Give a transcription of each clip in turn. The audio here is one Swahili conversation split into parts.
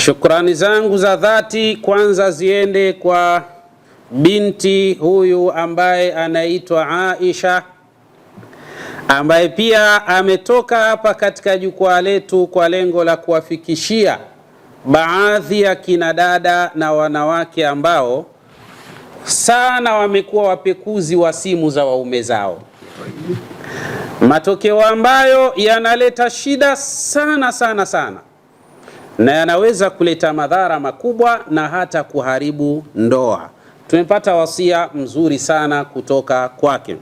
Shukrani zangu za dhati kwanza ziende kwa binti huyu ambaye anaitwa Aisha, ambaye pia ametoka hapa katika jukwaa letu kwa lengo la kuwafikishia baadhi ya kina dada na wanawake ambao sana wamekuwa wapekuzi wa simu za waume zao, matokeo ambayo yanaleta shida sana sana sana na yanaweza kuleta madhara makubwa na hata kuharibu ndoa. Tumepata wasia mzuri sana kutoka kwake,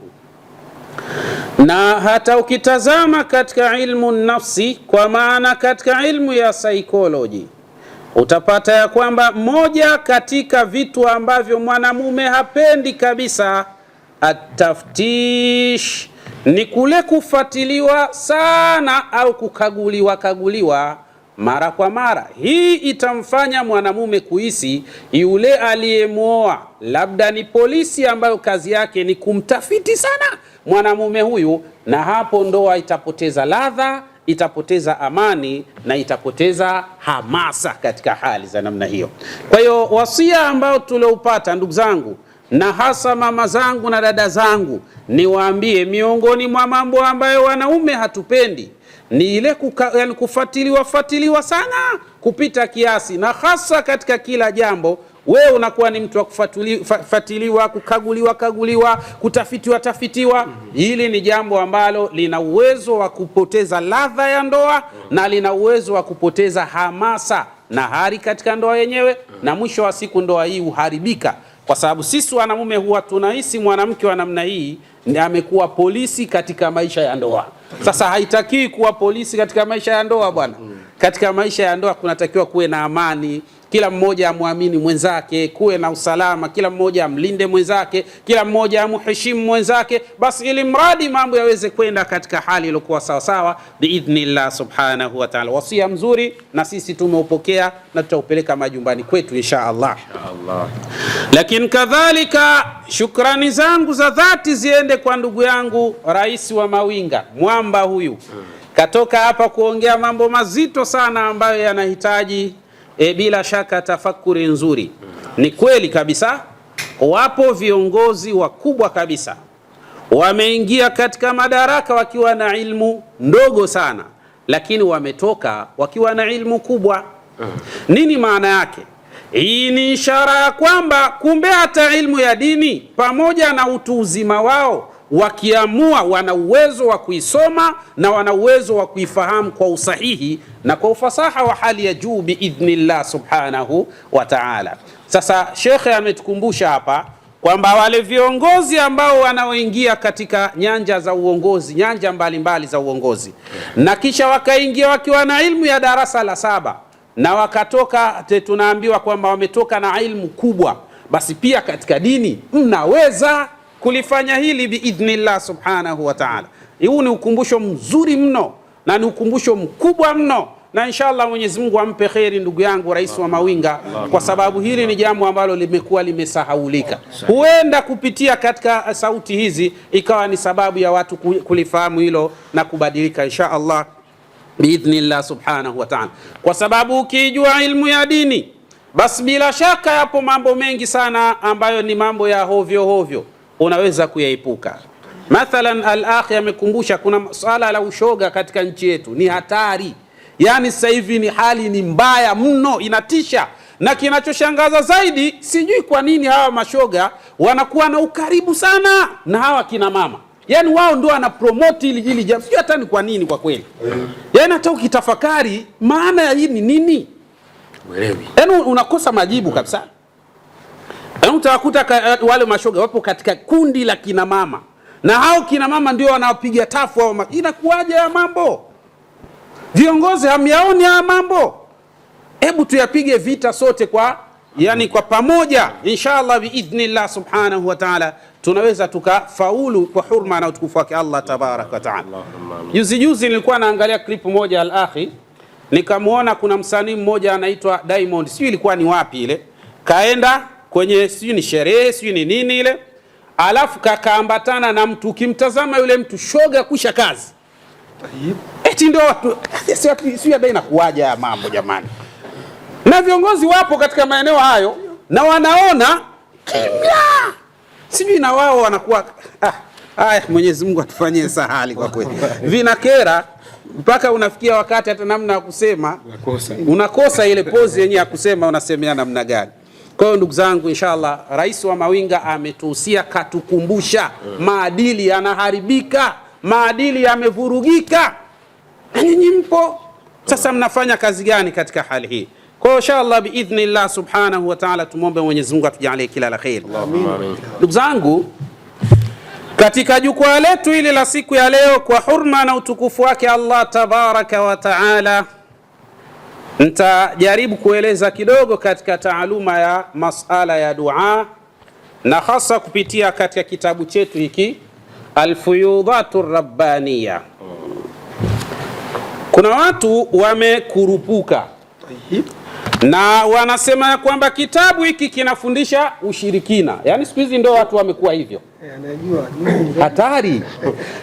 na hata ukitazama katika ilmu nafsi, kwa maana katika ilmu ya psychology, utapata ya kwamba moja katika vitu ambavyo mwanamume hapendi kabisa, ataftish, ni kule kufuatiliwa sana au kukaguliwa mara kwa mara. Hii itamfanya mwanamume kuhisi yule aliyemwoa labda ni polisi ambayo kazi yake ni kumtafiti sana mwanamume huyu, na hapo ndoa itapoteza ladha, itapoteza amani na itapoteza hamasa katika hali za namna hiyo. Kwa hiyo wasia ambao tuliopata, ndugu zangu, na hasa mama zangu na dada zangu, niwaambie miongoni mwa mambo ambayo wanaume hatupendi ni ile kufuatiliwa sana kupita kiasi, na hasa katika kila jambo wewe unakuwa ni mtu wa kufuatiliwa, kukaguliwa, kutafitiwa. Hili ni jambo ambalo lina uwezo wa kupoteza ladha ya ndoa na lina uwezo wa kupoteza hamasa na hari katika ndoa yenyewe, na mwisho wa siku ndoa hii uharibika, kwa sababu sisi wanamume huwa tunahisi mwanamke wa namna hii amekuwa polisi katika maisha ya ndoa. Sasa haitakiwi kuwa polisi katika maisha ya ndoa bwana. Katika maisha ya ndoa kunatakiwa kuwe na amani, kila mmoja amwamini mwenzake, kuwe na usalama, kila mmoja amlinde mwenzake, kila mmoja amheshimu mwenzake, basi ili mradi mambo yaweze kwenda katika hali iliyokuwa sawa sawa biidhnillah subhanahu wa ta'ala. Wasia mzuri na sisi tumeupokea na tutaupeleka majumbani kwetu insha Allah. Lakini kadhalika shukrani zangu za dhati ziende kwa ndugu yangu Rais wa Mawinga, mwamba huyu katoka hapa kuongea mambo mazito sana ambayo yanahitaji bila shaka tafakuri nzuri. Ni kweli kabisa, wapo viongozi wakubwa kabisa wameingia katika madaraka wakiwa na ilmu ndogo sana, lakini wametoka wakiwa na ilmu kubwa. Nini maana yake? Hii ni ishara ya kwamba kumbe hata ilmu ya dini pamoja na utu uzima wao, wakiamua wana uwezo wa kuisoma na wana uwezo wa kuifahamu kwa usahihi na kwa ufasaha wa hali ya juu biidhnillah subhanahu wa ta'ala. Sasa shekhe ametukumbusha hapa kwamba wale viongozi ambao wanaoingia katika nyanja za uongozi, nyanja mbalimbali za uongozi, na kisha wakaingia wakiwa na ilmu ya darasa la 7 na wakatoka, tunaambiwa kwamba wametoka na ilmu kubwa, basi pia katika dini mnaweza kulifanya hili biidhnillah subhanahu wa ta'ala. Huu ni ukumbusho mzuri mno na ni ukumbusho mkubwa mno, na inshallah Mwenyezi Mungu ampe kheri ndugu yangu Rais wa Mawinga, kwa sababu hili ni jambo ambalo limekuwa limesahaulika. Huenda kupitia katika sauti hizi ikawa ni sababu ya watu kulifahamu hilo na kubadilika inshallah biidhnillah subhanahu wa ta'ala, kwa sababu ukijua ilmu ya dini basi bila shaka yapo mambo mengi sana ambayo ni mambo ya hovyo unaweza kuyaepuka. Mathalan, al-akhi amekumbusha kuna swala la ushoga katika nchi yetu, ni hatari. Yani sasa hivi ni hali ni mbaya mno, inatisha. Na kinachoshangaza zaidi, sijui kwa nini hawa mashoga wanakuwa na ukaribu sana na hawa kina mama. Yani wao ndio wana promote ili jambo. Sijui hata ni kwa nini kwa kweli. Yani hata ukitafakari maana ya hii ni nini? Uelewi. Yani unakosa majibu kabisa. Utakuta wale mashoga wapo katika kundi la kina mama, na hao kina mama ndio wanaopiga tafu hao. Inakuwaje ya mambo? Viongozi hamyaoni haya mambo? Hebu tuyapige vita sote kwa pamoja inshallah biidhnillah subhanahu wa ta'ala. Tunaweza tukafaulu kwa hurma na utukufu wake Allah tabarak wa ta'ala. Juzi nilikuwa naangalia clip moja al-akhi, nikamuona kuna msanii mmoja anaitwa Diamond, sio ilikuwa ni wapi ile, kaenda kwenye sijui ni sherehe sijui ni nini ile, alafu kakaambatana na mtu, ukimtazama yule mtu shoga kusha kazi. Eti ndio watu sio dai na kuwaja mambo jamani. na viongozi wapo katika maeneo hayo na wanaona kimya, sijui na wao wanakuwa haya. Mwenyezi Mungu atufanyie sahali kwa kweli. Vinakera mpaka unafikia wakati hata namna ya kusema unakosa ile pose yenyewe ya kusema unasemea namna gani. Kwa hiyo ndugu zangu, inshallah Rais wa Mawinga ametuhusia, katukumbusha maadili yanaharibika, maadili yamevurugika, na nyinyi mpo sasa mnafanya kazi gani katika hali hii? Kwa hiyo inshallah biidhnillah subhanahu wa ta'ala tumuombe Mwenyezi Mungu atujalie kila la khair. Amin. Ndugu zangu, katika jukwaa letu hili la siku ya leo, kwa hurma na utukufu wake Allah tabaraka wa taala, nitajaribu kueleza kidogo katika taaluma ya masala ya dua, na hasa kupitia katika kitabu chetu hiki Al-Fuyudhatu Rabbaniya. Kuna watu wamekurupuka na wanasema ya kwamba kitabu hiki kinafundisha ushirikina. Yaani siku hizi ndio watu wamekuwa hivyo. Hatari.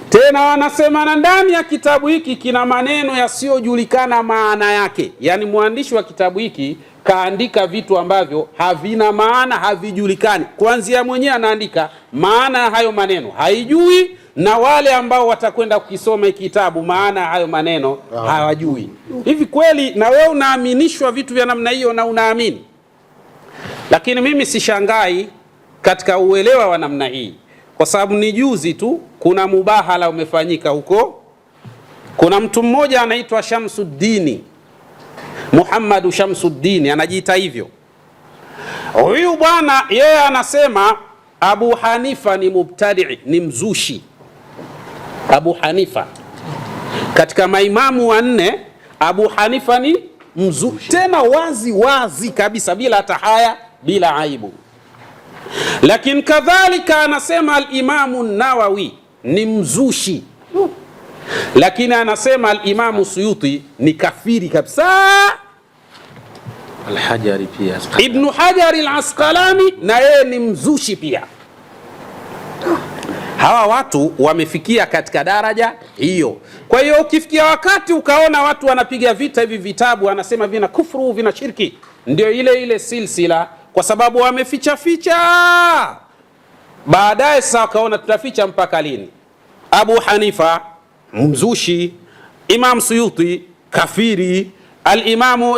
Tena wanasema na ndani ya kitabu hiki kina maneno yasiyojulikana maana yake. Yaani mwandishi wa kitabu hiki kaandika vitu ambavyo havina maana, havijulikani. Kuanzia mwenyewe anaandika maana ya hayo maneno haijui, na wale ambao watakwenda kukisoma kitabu maana ya hayo maneno hawajui. Hivi kweli na wewe unaaminishwa vitu vya namna hiyo na unaamini? Lakini mimi sishangai katika uelewa wa namna hii, kwa sababu ni juzi tu kuna mubahala umefanyika huko. Kuna mtu mmoja anaitwa Shamsuddini, Muhammadu Shamsuddini anajiita hivyo. Huyu bwana yeye anasema Abu Hanifa ni mubtadi, ni mzushi. Abu Hanifa katika maimamu wanne, Abu Hanifa ni mzushi, tena wazi wazi kabisa, bila tahaya, bila aibu. Lakini kadhalika anasema al-Imamu Nawawi ni mzushi, lakini anasema al-Imamu Suyuti ni kafiri kabisa. Al-Hajari pia, Ibn Hajar al-Asqalani na yeye ni mzushi pia. Hawa watu wamefikia katika daraja hiyo. Kwa hiyo ukifikia wakati ukaona watu wanapiga vita hivi vitabu, wanasema vina kufuru, vina shirki, ndio ile silsila, kwa sababu wameficha ficha. Baadaye sasa wakaona tutaficha mpaka lini? Abu Hanifa mzushi, Imam Suyuti kafiri, al-Imamu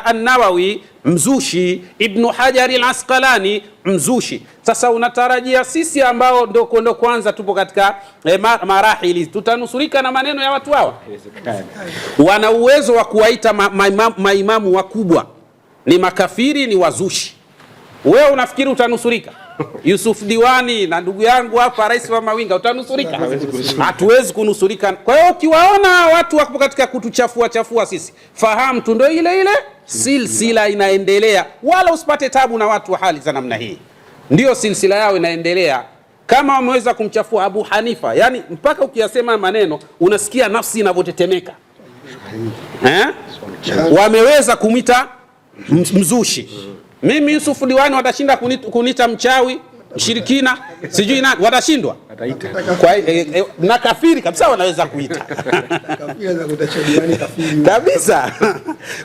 an-Nawawi mzushi, Ibn Hajar al-Asqalani mzushi. Sasa unatarajia sisi ambao ndo kwanza tupo katika marahili tutanusurika na maneno ya watu hawa? Wana uwezo wa kuwaita maimamu wakubwa ni makafiri, ni wazushi. Wewe unafikiri utanusurika? Yusuf Diwani na ndugu yangu hapa Rais wa Mawinga, utanusurika? Hatuwezi kunusurika. Kwa hiyo ukiwaona watu wako katika kutuchafua sisi, fahamu tu ndio ile silsila inaendelea, wala usipate tabu na watu wa hali za namna hii. Ndio silsila yao inaendelea. Kama wameweza kumchafua Abu Hanifa, yani mpaka ukiyasema maneno unasikia nafsi inavyotetemeka. Wameweza kumita mzushi. Mimi Yusuf Diwani watashinda kunita mchawi, mshirikina, sijui nani, watashindwa? Kwa na kafiri kabisa wanaweza kuita. Kafiri za kutacha Diwani kafiri kabisa.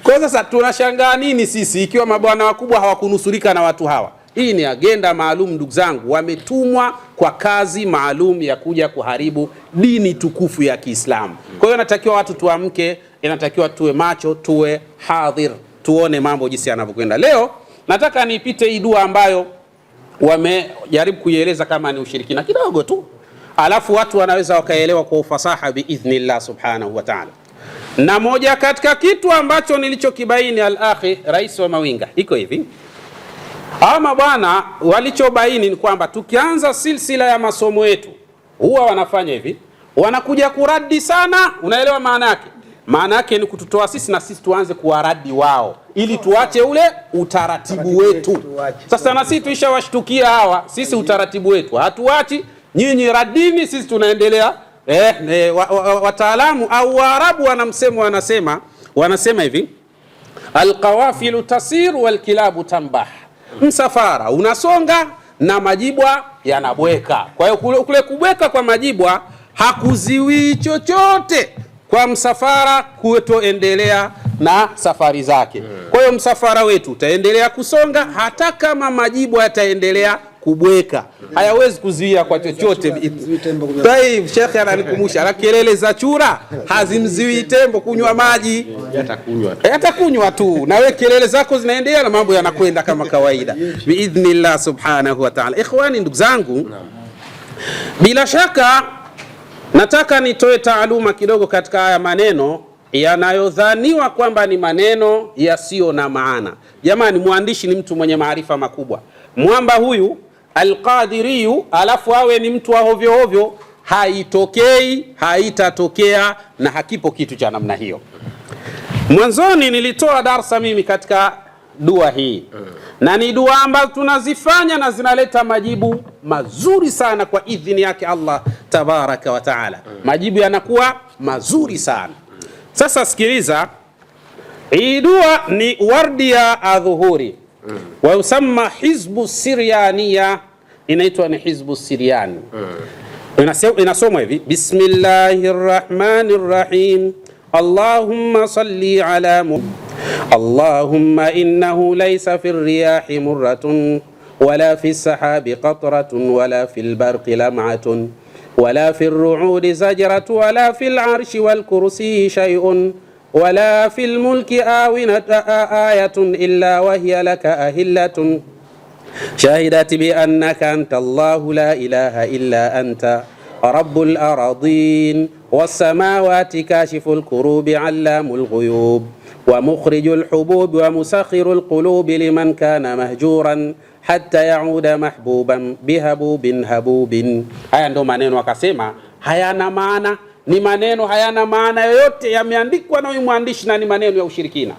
Kwa sasa tunashangaa nini sisi ikiwa mabwana wakubwa hawakunusurika na watu hawa? Hii ni agenda maalum ndugu zangu, wametumwa kwa kazi maalum ya kuja kuharibu dini tukufu ya Kiislamu. Kwa hiyo inatakiwa watu tuamke, inatakiwa tuwe macho, tuwe hadhir, tuone mambo jinsi yanavyokwenda. Leo nataka nipite hii dua ambayo wamejaribu kuieleza kama ni ushirikina kidogo tu, alafu watu wanaweza wakaelewa kwa ufasaha biidhnillah subhanahu wa ta'ala. Na moja katika kitu ambacho nilichokibaini al-akhi Rais wa Mawinga iko hivi. Ama bwana walichobaini ni kwamba tukianza silsila ya masomo yetu huwa wanafanya hivi, wanakuja kuradi sana. Unaelewa maana yake? Maana yake ni kututoa sisi na sisi tuanze kuwaradi wao, ili tuache ule utaratibu wetu. Sasa na sisi tuishawashtukia hawa, sisi utaratibu wetu hatuachi, nyinyi radini, sisi tunaendelea. Wataalamu au Waarabu wanasema hivi, alqawafilu tasir walkilabu tambah. Msafara unasonga na majibwa yanabweka. Kwa hiyo kule kubweka kwa majibwa hakuziwi chochote kwa msafara kutoendelea na safari zake. Kwa hiyo msafara wetu utaendelea kusonga hata kama majibu yataendelea kubweka. Hayawezi kuzuia kwa chochote. Taib, shekhe ananikumbusha, la kelele za chura hazimziwi tembo kunywa maji. Yatakunywa tu. Na wewe kelele zako zinaendelea na mambo yanakwenda kama kawaida. Biidhnillah subhanahu wa ta'ala. Ikhwani, ndugu zangu, bila shaka nataka nitoe taaluma kidogo katika haya maneno yanayodhaniwa kwamba ni maneno yasiyo na maana. Jamani, mwandishi ni mtu mwenye maarifa makubwa. Mwamba huyu Al-Qadiriyu alafu awe ni mtu wa hovyo hovyo, haitokei, haitatokea na hakipo kitu cha namna hiyo. Mwanzoni nilitoa darsa mimi katika dua hii, na ni dua ambazo tunazifanya na zinaleta majibu mazuri sana kwa idhini yake Allah tabaraka wa taala. Majibu yanakuwa mazuri sana. Sasa sikiliza, hii dua ni wardia adhuhuri wa usamma hizbu siryaniya, inaitwa ni hizbu siryani. Inasomwa hivi: bismillahirrahmanirrahim, Allahumma salli ala Allahumma innahu laysa fi riyahi murratun wala fi sahabi qatratun wala fi albarqi lam'atun wala fi ar-ru'udi zajratun wala fi al-arshi wal kursi shay'un wala fi al-mulki ayatun illa wa hiya laka ahillatun shahidat bi annaka anta Allahu la ilaha illa anta rabbul aradin was samawati kashiful kurubi allamul ghuyub wa mukhrijul hubub wa musakhirul qulubi liman kana mahjuran hatta yauda mahbuban bihabubin habubin. Haya ndo maneno akasema hayana maana, ni maneno hayana maana yoyote, yameandikwa na huyu mwandishi na ni maneno ya ushirikina.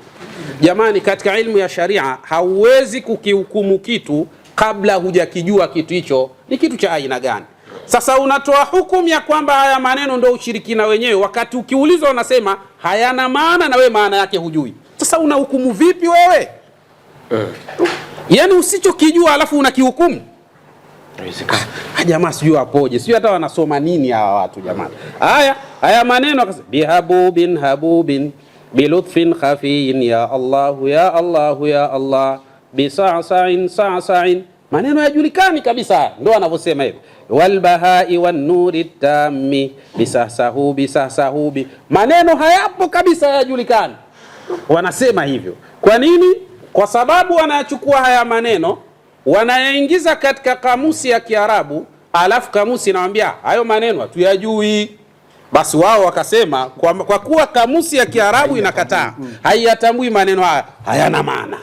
Jamani, katika ilmu ya sharia hauwezi kukihukumu kitu kabla hujakijua kitu hicho ni kitu cha aina gani. Sasa unatoa hukumu ya kwamba haya maneno ndo ushirikina wenyewe, wakati ukiulizwa unasema hayana maana na we maana yake hujui. Sasa unahukumu vipi wewe? Yaani usichokijua alafu unakihukumu. Jamaa sijui apoje, sijui hata wanasoma nini hawa watu jamani. Haya maneno akasema bihabubin habubin bilutfin khafiyin ya Allah ya Allah ya Allah bisa'sa'in sa'sa'in. Maneno yajulikani kabisa, ndio wanavyosema hivyo. Walbahai wan nuri tammi bisahsahu bisahsahubi. Maneno hayapo kabisa, yajulikani. Wanasema hivyo. Kwa nini? Kwa sababu wanachukua haya maneno wanayaingiza katika kamusi ya Kiarabu, alafu kamusi inawaambia hayo maneno hatuyajui. Basi wao wakasema kwa kuwa kamusi ya Kiarabu inakataa, haiyatambui maneno haya, hayana maana.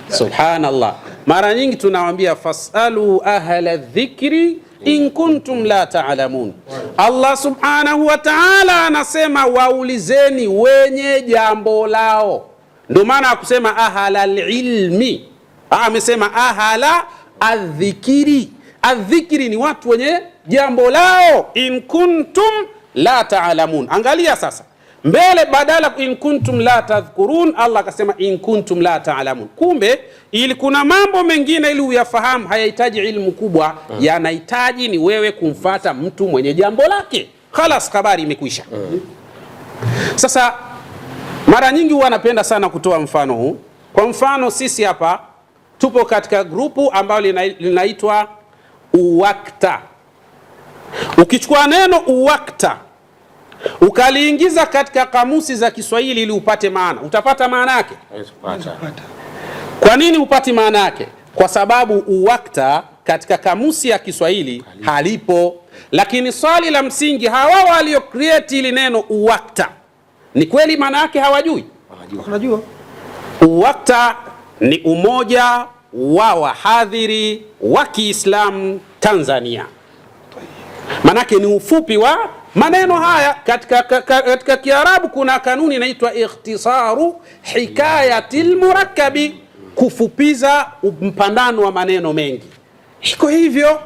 Subhanallah. Mara nyingi tunawaambia fasalu ahla dhikri in kuntum la ta'lamun. Allah subhanahu wa ta'ala anasema waulizeni wenye jambo lao. Ndio maana akusema ahla ilmi, amesema ahla adhikiri. Adhikiri ni watu wenye jambo lao. In kuntum la ta'lamun. Angalia sasa mbele, badala in kuntum la tadhkurun, Allah akasema in kuntum la ta'lamun. Kumbe ili kuna mambo mengine ili uyafahamu hayahitaji ilmu kubwa, yanahitaji ni wewe kumfata mtu mwenye jambo lake. Khalas, habari imekwisha. Sasa mara nyingi huwa napenda sana kutoa mfano huu. Kwa mfano sisi hapa tupo katika grupu ambalo linaitwa uwakta. Ukichukua neno uwakta ukaliingiza katika kamusi za Kiswahili ili upate maana, utapata maana yake? Kwa nini upati maana yake? Kwa sababu uwakta katika kamusi ya Kiswahili halipo. Lakini swali la msingi, hawa walio create ili neno uwakta, ni kweli maana yake hawajui? Wanajua. Uwakta ni umoja wa wahadhiri wa Kiislamu Tanzania. Manake ni ufupi wa maneno haya. Katika Kiarabu kuna kanuni inaitwa ikhtisaru hikayatil murakkabi, kufupiza mpandano wa maneno mengi. Iko hivyo.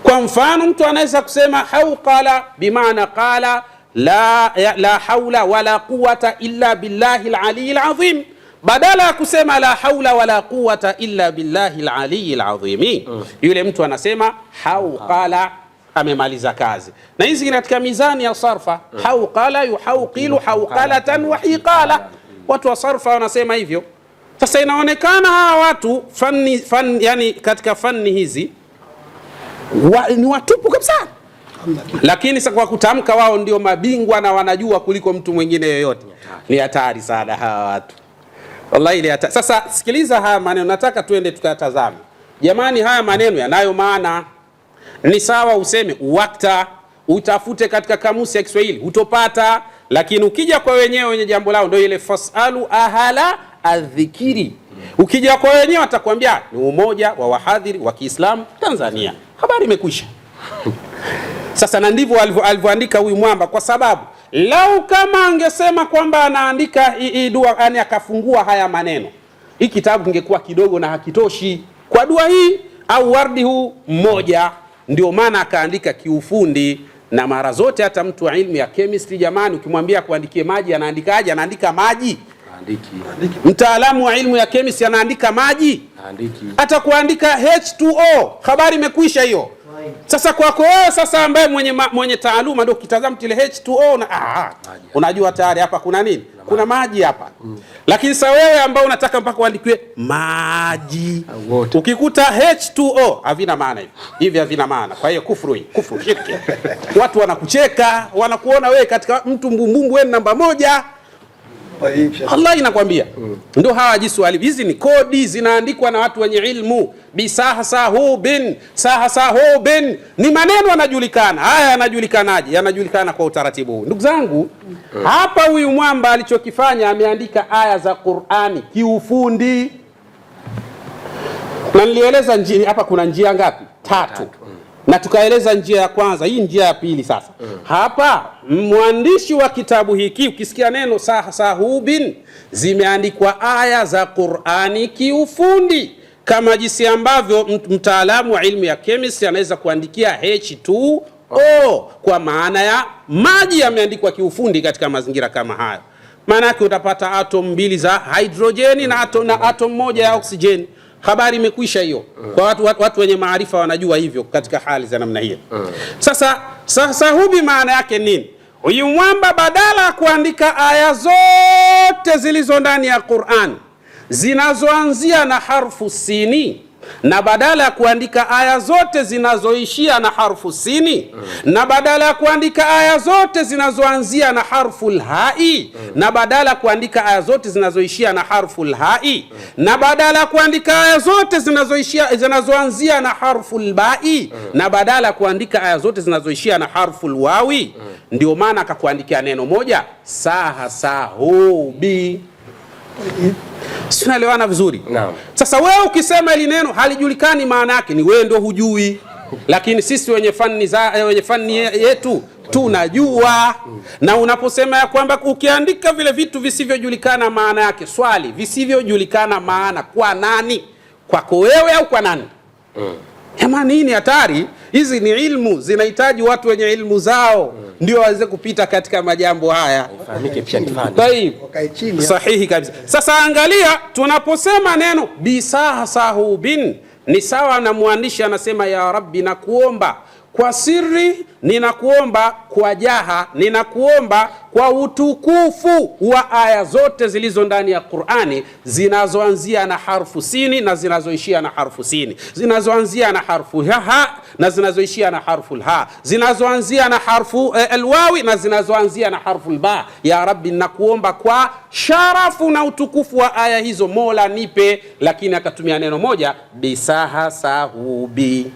Kwa mfano mtu anaweza kusema hauqala bimaana qala la haula wala quwwata illa billahi al-aliyyil azim, badala ya kusema la haula wala quwwata illa billahi al-aliyyil azim, yule mtu anasema hauqala. amemaliza kazi. Na hizi katika mizani ya sarfa, hauqala yuhauqilu hauqalatan wa hiqala. Watu wa sarfa wanasema hivyo. Sasa inaonekana hawa watu yani katika fani hizi ni watupu kabisa, lakini sasa kwa kutamka wao ndio mabingwa na wanajua kuliko mtu mwingine yoyote. Ni hatari sana hawa watu, wallahi ni hatari. Sasa sikiliza haya maneno, nataka tuende tukatazame. Jamani, haya maneno yanayo maana. Ni sawa useme wakta, utafute katika kamusi ya Kiswahili utopata, lakini ukija kwa wenyewe wenye jambo lao ndio ile fasalu ahala adhikiri. Ukija kwa wenyewe watakwambia ni umoja wa wahadhiri wa Kiislamu Tanzania. Habari imekwisha. Sasa na ndivyo alivyoandika huyu mwamba, kwa sababu lau kama angesema kwamba anaandika hii dua, yani akafungua haya maneno, hii kitabu kingekuwa kidogo na hakitoshi kwa dua hii au wardi huu mmoja. Ndio maana akaandika kiufundi. Na mara zote hata mtu wa ilmu ya chemistry, jamani, ukimwambia kuandikie maji anaandikaje? Anaandika maji. Mtaalamu wa ilmu ya chemistry anaandika maji. Hata kuandika H2O, habari imekwisha hiyo. Sasa kwako wewe sasa ambaye mwenye taaluma ndio kitazama ile H2O na unajua tayari hapa kuna nini? Kuna maji hapa. Lakini sasa wewe ambao unataka mpaka uandikiwe maji, ukikuta H2O havina maana hivi. Hivi havina maana. Kwa hiyo kufuru shirki. Watu wanakucheka, wanakuona wewe katika mtu mbumbumbu wewe namba 1. Allah inakwambia. Ndio hawa jiswali. Hizi ni kodi zinaandikwa na watu wenye ilmu. Bisahsahubin, sahsahubin. Ni maneno yanajulikana. Haya yanajulikanaje? Yanajulikana kwa utaratibu huu. Ndugu zangu, hapa huyu mwamba alichokifanya ameandika aya za Qur'ani kiufundi. Na nilieleza njia hapa kuna njia ngapi? 3. Na tukaeleza njia ya kwanza, hii njia ya pili sasa. Hapa mwandishi wa kitabu hiki ukisikia neno sahsahubin, zimeandikwa aya za Qur'ani kiufundi, kama jinsi ambavyo mtaalamu wa ilmu ya chemistry anaweza kuandikia H2O kwa maana ya maji, yameandikwa kiufundi katika mazingira kama hayo. Maana yake utapata atom 2 za hydrogeni na atom 1 ya oksijeni. Habari imekwisha hiyo. Kwa watu wenye maarifa wanajua hivyo katika hali za namna hiyo. Sasa hubi maana yake nini? Huyu mwamba badala ya kuandika aya zote zilizo ndani ya Qur'an zinazoanzia na harfu sini, na badala ya kuandika aya zote zinazoishia na harfu sini, na badala ya kuandika aya zote zinazoanzia na harfu hai, na badala ya kuandika aya zote zinazoishia na harfu hai, na badala ya kuandika aya zote zinazoanzia na harfu bai, na badala ya kuandika aya zote zinazoishia na harfu wawi, ndio maana akakuandikia neno moja sahsahubi. Sinaelewana vizuri? Naam. Sasa wewe ukisema ili neno halijulikani maana yake, ni wewe ndio hujui. Lakini sisi wenye fani yetu tunajua. Na unaposema ya kwamba ukiandika vile vitu visivyojulikana maana yake, swali, visivyojulikana maana kwa nani? Kwako wewe au kwa nani? Jamani, hii ni hatari. Hizi ni ilmu, zinahitaji watu wenye ilmu zao ndio waweze kupita katika majambo haya. Ifahamike pia ni fani. Sahihi kabisa. Sasa angalia, tunaposema neno bisahsahubin, ni sawa na mwandishi anasema ya Rabbi, nakuomba kwa siri, ninakuomba kwa jaha, ninakuomba kwa utukufu wa aya zote zilizo ndani ya Qur'ani zinazoanzia na harfu sini na zinazoishia na harfu sini, zinazoanzia na harfu ha na zinazoishia na harfu ha, zinazoanzia na harfu alwawi na zinazoanzia na harfu ba. Ya Rabbi, nakuomba kwa sharafu na utukufu wa aya hizo, Mola nipe. Lakini akatumia neno moja, bisahsahubi.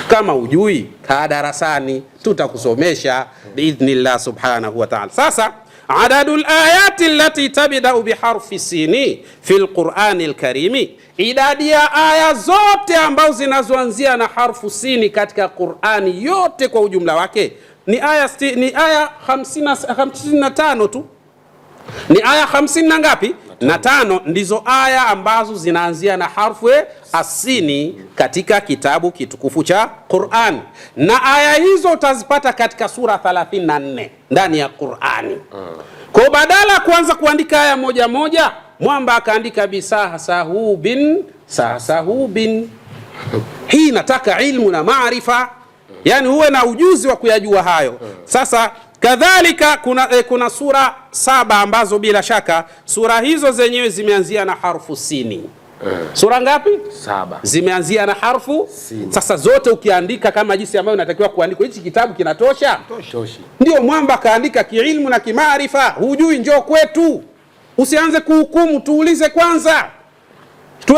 Kama ujui, kaa darasani, tutakusomesha biidhnillah subhanahu wa ta'ala. Sasa adadul ayati allati tabda'u biharfi sini fil Qur'ani al-Karimi, idadi ya aya zote ambazo zinazoanzia na harfu sini katika Qur'ani yote kwa ujumla wake ni aya 55 tu. Ni aya 50 na ngapi? Na 5 ndizo aya ambazo zinaanzia na harfu asini katika kitabu kitukufu cha Qur'an. Na aya hizo utazipata katika sura 34 ndani ya Qur'ani. Kwa badala kuanza kuandika aya moja moja, mwamba akaandika bisahsahubin, sahsahubin. Hii nataka ilmu na maarifa. Yani uwe na ujuzi wa kuyajua hayo. Sasa kadhalika kuna sura 7 ambazo bila shaka sura hizo zenyewe zimeanzia na harfu sini. Sura ngapi? 7. Zimeanzia na harfu sini. Sasa zote ukiandika kama jinsi ambayo unatakiwa kuandika, hichi kitabu kinatosha? Toshi. Ndio mwamba kaandika kiilmu na kimaarifa. Hujui njoo kwetu. Usianze kuhukumu, tuulize kwanza.